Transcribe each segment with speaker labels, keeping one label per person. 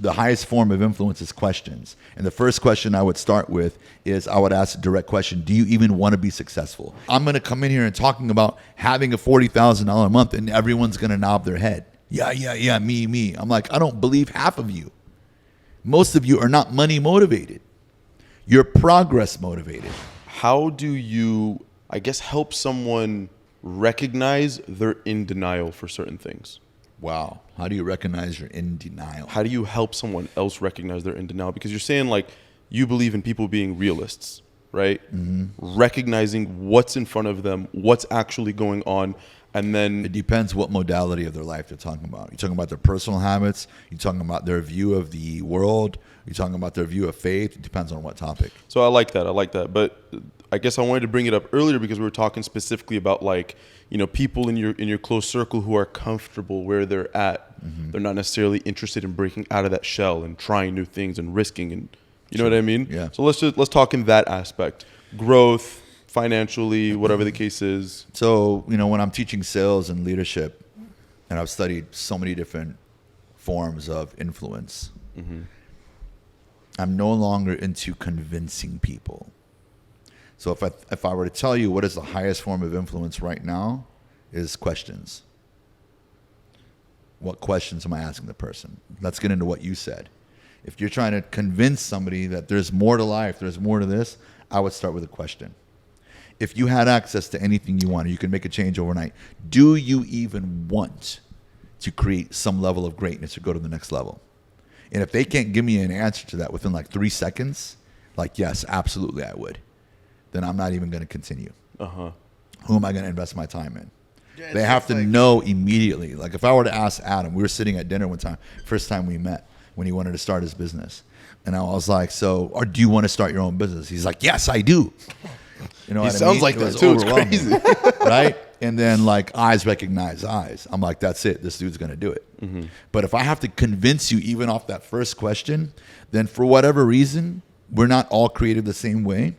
Speaker 1: the highest form of influence is questions. And the first question I would start with is I would ask a direct question. Do you even want to be successful? I'm going to come in here and talking about having a $40,000 a month and everyone's going to nod their head. Yeah, me. I'm like, I don't believe half of you. Most of you are not money motivated. You're progress motivated.
Speaker 2: How do you, I guess, help someone recognize they're in denial for certain things?
Speaker 1: Wow. How do you recognize you're in denial?
Speaker 2: How do you help someone else recognize they're in denial? Because you're saying like you believe in people being realists, right? Mm-hmm. Recognizing what's in front of them, what's actually going on, and then...
Speaker 1: It depends what modality of their life they're talking about. You're talking about their personal habits. You're talking about their view of the world. You're talking about their view of faith. It depends on what topic.
Speaker 2: So I like that. But I guess I wanted to bring it up earlier because we were talking specifically about like, you know, people in your close circle who are comfortable where they're at. Mm-hmm. They're not necessarily interested in breaking out of that shell and trying new things and risking, and you know what I mean?
Speaker 1: Yeah.
Speaker 2: So let's talk in that aspect. Growth, financially, whatever the case is.
Speaker 1: So, you know, when I'm teaching sales and leadership, and I've studied so many different forms of influence, mm-hmm. I'm no longer into convincing people. So if I were to tell you what is the highest form of influence right now is questions. What questions am I asking the person? Let's get into what you said. If you're trying to convince somebody that there's more to life, there's more to this, I would start with a question. If you had access to anything you wanted, you could make a change overnight. Do you even want to create some level of greatness or go to the next level? And if they can't give me an answer to that within like 3 seconds, like, yes, absolutely I would, then I'm not even going to continue. Uh-huh. Who am I going to invest my time in? Yeah, they have to know immediately. Like if I were to ask Adam, we were sitting at dinner one time, first time we met, when he wanted to start his business. And I was like, so, or do you want to start your own business? He's like, yes, I do. You know
Speaker 2: he
Speaker 1: what
Speaker 2: sounds
Speaker 1: I mean?
Speaker 2: like that too. It's crazy.
Speaker 1: Right? And then like eyes recognize eyes. I'm like, that's it. This dude's going to do it. Mm-hmm. But if I have to convince you even off that first question, then for whatever reason, we're not all created the same way.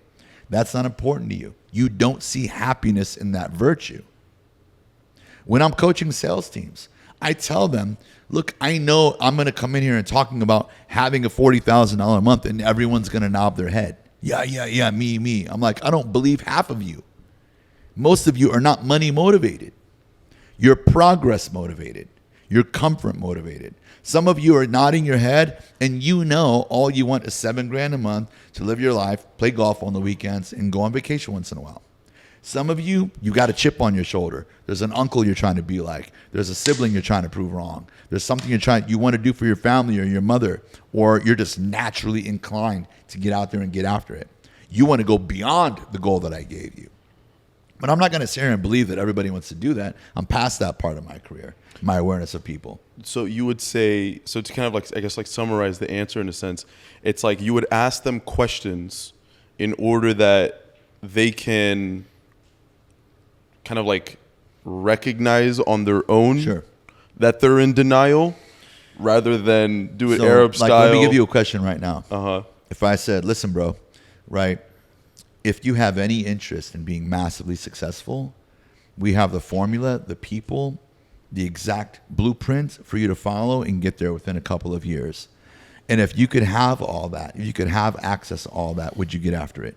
Speaker 1: That's not important to you. You don't see happiness in that virtue. When I'm coaching sales teams, I tell them, look, I know I'm going to come in here and talking about having a $40,000 a month and everyone's going to nod their head. Yeah, me. I'm like, I don't believe half of you. Most of you are not money motivated. You're progress motivated. You're comfort motivated. Some of you are nodding your head and you know all you want is $7,000 a month to live your life, play golf on the weekends, and go on vacation once in a while. Some of you got a chip on your shoulder. There's an uncle you're trying to be like. There's a sibling you're trying to prove wrong. There's something you want to do for your family or your mother, or you're just naturally inclined to get out there and get after it. You want to go beyond the goal that I gave you. But I'm not going to sit here and believe that everybody wants to do that. I'm past that part of my career, my awareness of people.
Speaker 2: So you would say, so to kind of like, I guess like summarize the answer in a sense, it's like you would ask them questions in order that they can kind of like recognize on their own that they're in denial rather than do it Arab style.
Speaker 1: Let me give you a question right now. Uh-huh. If I said, listen, bro, right, if you have any interest in being massively successful, we have the formula, the people, the exact blueprint for you to follow and get there within a couple of years. And if you could have all that, if you could have access to all that, would you get after it?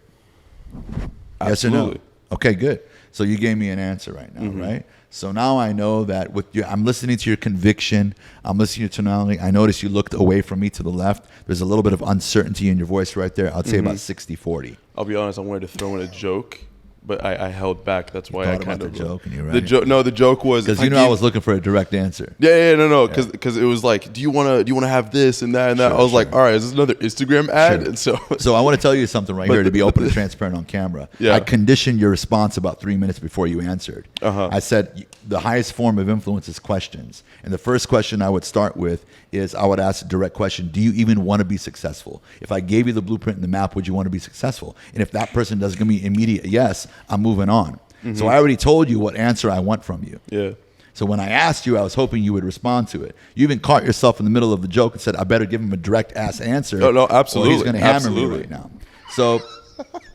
Speaker 2: Absolutely.
Speaker 1: Yes or no? Okay, good. So you gave me an answer right now, mm-hmm. right? So now I know that I'm listening to your conviction. I'm listening to your tonality. I noticed you looked away from me to the left. There's a little bit of uncertainty in your voice right there. I'd say about 60-40.
Speaker 2: I'll be honest. I wanted to throw in a joke, but I held back. That's why I kind of
Speaker 1: the joke. And you're right.
Speaker 2: The joke was
Speaker 1: because I was looking for a direct answer.
Speaker 2: No, because it was like, do you want to have this and that and that? I was like, all right, is this another Instagram ad? And so
Speaker 1: I want to tell you something right here to be open and transparent on camera. Yeah. I conditioned your response about 3 minutes before you answered. Uh-huh. I said the highest form of influence is questions, and the first question I would start with is I would ask a direct question: do you even want to be successful? If I gave you the blueprint and the map, would you want to be successful? And if that person doesn't give me immediate yes, I'm moving on. Mm-hmm. So I already told you what answer I want from you.
Speaker 2: Yeah.
Speaker 1: So when I asked you, I was hoping you would respond to it. You even caught yourself in the middle of the joke and said, I better give him a direct ass answer.
Speaker 2: No, absolutely.
Speaker 1: Or he's going to hammer me right now. So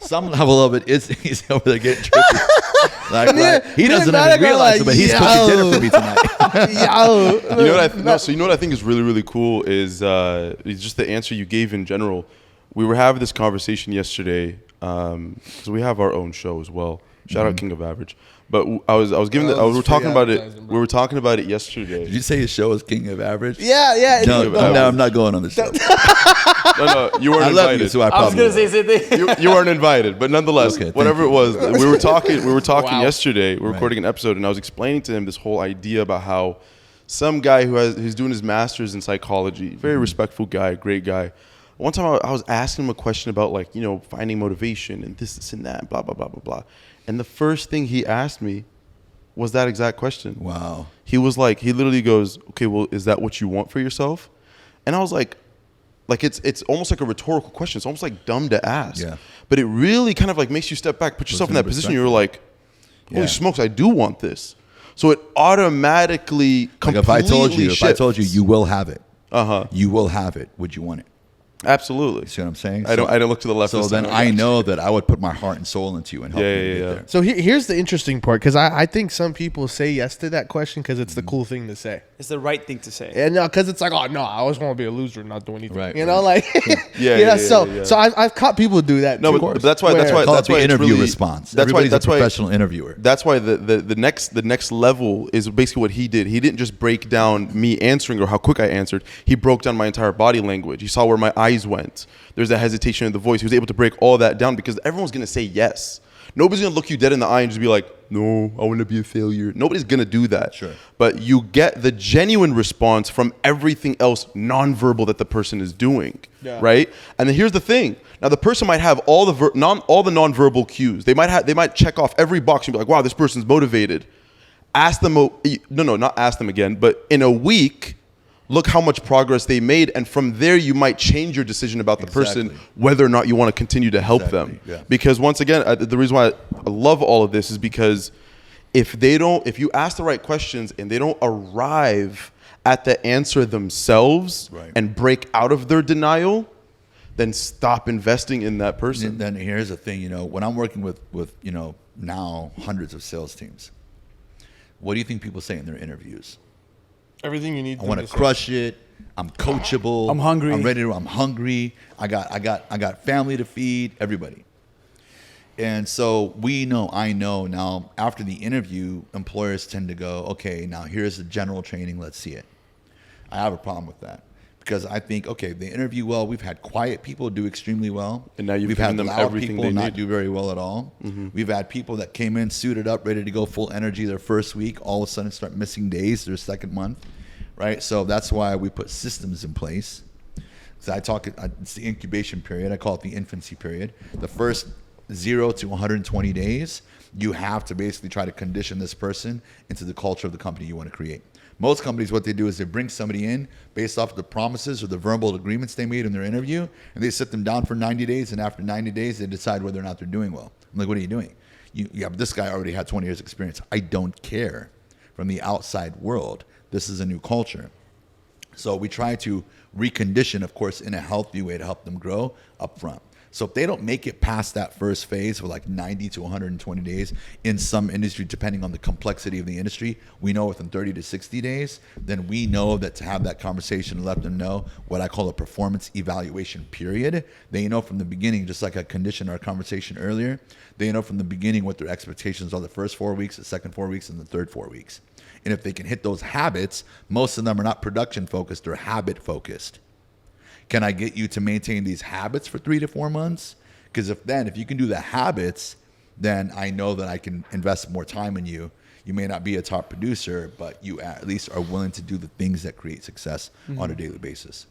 Speaker 1: some level of it is he's over there getting trippy. Like, he doesn't
Speaker 3: not
Speaker 1: even
Speaker 3: gonna
Speaker 1: realize
Speaker 3: lie,
Speaker 1: it, but he's cooking dinner for me tonight.
Speaker 3: Yo.
Speaker 2: You know what I think is really, really cool is just the answer you gave in general. We were having this conversation yesterday because we have our own show as well. Shout out King of Average. But I was giving we were talking about it. We were talking about it yesterday.
Speaker 1: Did you say his show is King of Average?
Speaker 3: Yeah.
Speaker 1: No, I'm not going on the show.
Speaker 2: No, you weren't
Speaker 1: I
Speaker 2: invited.
Speaker 1: love you, so I
Speaker 4: was
Speaker 1: probably
Speaker 4: gonna say same thing.
Speaker 2: You weren't invited, but nonetheless,
Speaker 1: Okay, thank
Speaker 2: whatever
Speaker 1: you.
Speaker 2: it was, we were talking
Speaker 3: Wow.
Speaker 2: yesterday. We were recording an episode, and I was explaining to him this whole idea about how some guy who's doing his master's in psychology, very respectful guy, great guy. One time I was asking him a question about like, finding motivation and this and that, blah blah blah blah blah, and the first thing he asked me was that exact question.
Speaker 1: Wow.
Speaker 2: He was like, he literally goes, okay, well, is that what you want for yourself? And I was like it's almost like a rhetorical question. It's almost like dumb to ask.
Speaker 1: Yeah.
Speaker 2: But it really kind of like makes you step back, put yourself in that position. You're like, holy smokes, I do want this. So it automatically completely
Speaker 1: If I told you, you will have it. You will have it. Would you want it?
Speaker 2: Absolutely.
Speaker 1: You see what I'm saying?
Speaker 2: I don't look to the left.
Speaker 1: So then I know that I would put my heart and soul into you and help you get there.
Speaker 3: So here's the interesting part, because I think some people say yes to that question because it's the cool thing to say.
Speaker 4: It's the right thing to say.
Speaker 3: And because it's like, oh no, I always want to be a loser and not do anything.
Speaker 1: Right,
Speaker 3: Like
Speaker 2: Yeah.
Speaker 3: So I've caught people do that.
Speaker 2: No,
Speaker 3: too,
Speaker 2: but that's why
Speaker 1: Call it the
Speaker 2: it's
Speaker 1: interview
Speaker 2: really,
Speaker 1: response.
Speaker 2: That's
Speaker 1: Everybody's
Speaker 2: why
Speaker 1: a professional interviewer.
Speaker 2: That's why the next level is basically what he did. He didn't just break down me answering or how quick I answered. He broke down my entire body language. He saw where my eyes went. There's that hesitation in the voice. He was able to break all that down because everyone's going to say yes. Nobody's going to look you dead in the eye and just be like, no, I want to be a failure. Nobody's going to do that.
Speaker 1: Sure.
Speaker 2: But you get the genuine response from everything else nonverbal that the person is doing, right? And then here's the thing. Now, the person might have all the nonverbal cues. They might check off every box and be like, wow, this person's motivated. Ask them, not ask them again, but in a week, look how much progress they made, and from there you might change your decision about the person, whether or not you want to continue to help them.
Speaker 1: Yeah.
Speaker 2: Because once again, the reason why I love all of this is because if you ask the right questions and they don't arrive at the answer themselves and break out of their denial, then stop investing in that person.
Speaker 1: And then here's the thing, when I'm working with now hundreds of sales teams, what do you think people say in their interviews?
Speaker 3: Everything you need.
Speaker 1: I want to crush it. I'm coachable.
Speaker 4: I'm hungry.
Speaker 1: I'm hungry. I got family to feed. Everybody. And so I know now after the interview, employers tend to go, okay, now here's the general training. Let's see it. I have a problem with that because I think, okay, they interview well. We've had quiet people do extremely well.
Speaker 2: And now
Speaker 1: we've had
Speaker 2: them
Speaker 1: loud
Speaker 2: everything
Speaker 1: people
Speaker 2: they
Speaker 1: not
Speaker 2: need.
Speaker 1: do very well at all. Mm-hmm. We've had people that came in suited up, ready to go full energy their first week, all of a sudden start missing days their second month, right? So that's why we put systems in place. So it's the incubation period. I call it the infancy period. The first 0 to 120 days, you have to basically try to condition this person into the culture of the company you want to create. Most companies, what they do is they bring somebody in based off of the promises or the verbal agreements they made in their interview, and they sit them down for 90 days, and after 90 days, they decide whether or not they're doing well. I'm like, what are you doing? This guy already had 20 years experience. I don't care. From the outside world, this is a new culture. So we try to recondition, of course, in a healthy way to help them grow up front. So if they don't make it past that first phase for like 90 to 120 days in some industry, depending on the complexity of the industry, we know within 30 to 60 days, then we know that to have that conversation and let them know what I call a performance evaluation period. They know from the beginning, just like I conditioned our conversation earlier, they know from the beginning what their expectations are the first 4 weeks, the second 4 weeks, and the third 4 weeks. And if they can hit those habits, most of them are not production focused, they're habit focused. Can I get you to maintain these habits for 3 to 4 months? Because if you can do the habits, then I know that I can invest more time in you. You may not be a top producer, but you at least are willing to do the things that create success on a daily basis.